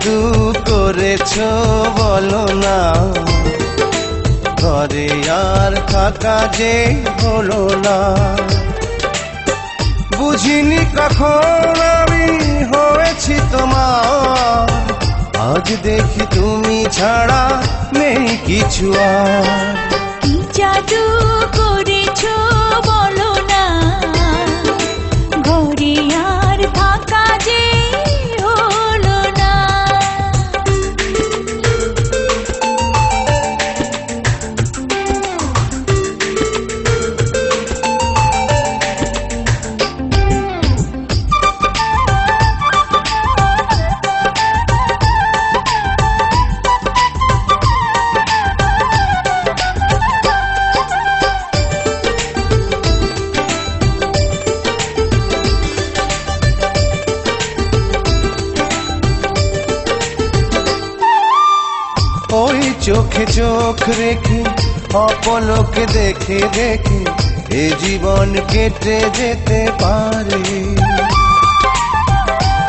জাদু করেছো বলো না, ঘরে আর থাকা যে হলো না। বুঝিনি কখন আমি হয়েছি তোমার, আজ দেখি তুমি ছাড়া নেই কিছু আর। কি জাদু করেছো বলো না, ঘরে আর থাকা যে হলো না। ওই চোখে চোখ রেখে অপলকে দেখে দেখে এ জীবন কেটে যেতে পারে।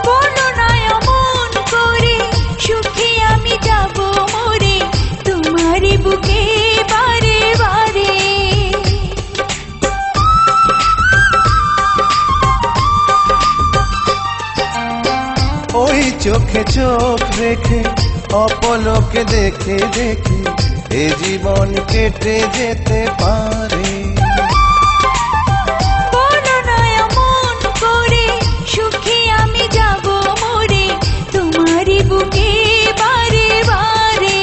বলো না এমন করে, সুখে আমি যাব মরে তোমারই বুকে বারে বারে। ওই চোখে চোখ রেখে অপলকে দেখে দেখে এ জীবন কেটে যেতে পারে। বলো না এমন করে, সুখে আমি যাব মরে তোমারই বুকে বারে বারে।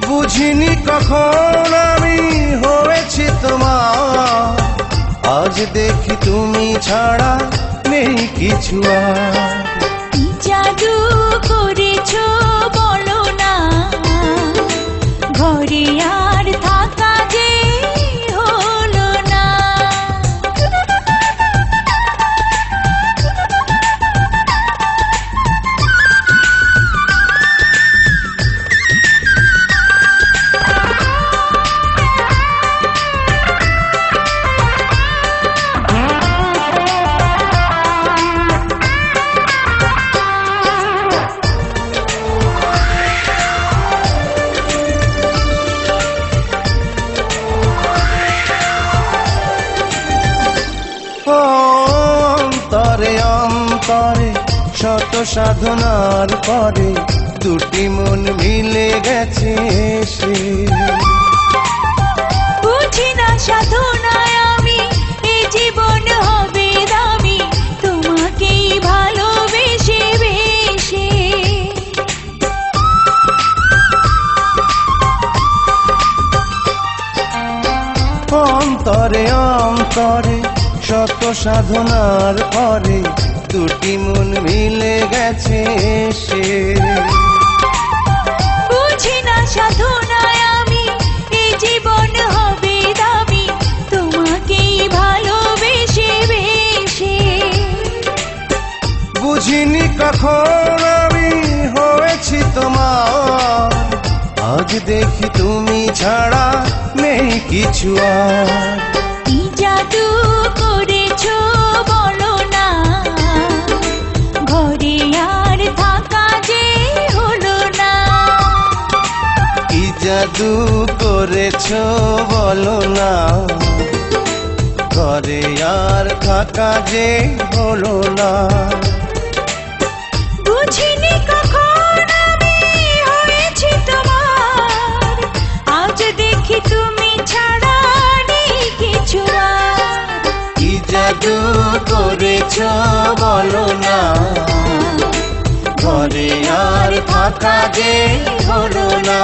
বুঝিনি কখন আমি হয়েছি তোমার, আজ দেখি তুমি ছাড়া নেই কিছু আর। কি জাদু করেছো বলো না, ঘরে আর থাকা যে হলো না। অন্তরে অন্তরে শত সাধনার পরে দুটি মন মিলে গেছে সে। বুঝি না সাধনায় আমি এ জীবন হবে দামি তোমাকেই ভালোবেসে বেশে। অন্তরে অন্তরে শত সাধনার পরে দুটি মন মিলে গেছে সে। বুঝি না সাধনায় আমি এ জীবন হবে দামি তোমাকেই ভালোবেসে বেশে। বুঝিনি কখন আমি হয়েছি তোমার, আজ দেখি তুমি ছাড়া নেই কিছু আর। কি জাদু করেছো বলো না, ঘরে আর থাকা যে হলো না। কি জাদু করেছো বলো না, ঘরে আর থাকা যে হলো না। বুঝিনি কখন আমি হয়েছি তোমার, আজ দেখি তুমি ছাড়া নেই কিছু আর। কি জাদু করেছো বলো না, ঘরে আর থাকা যে হলো না।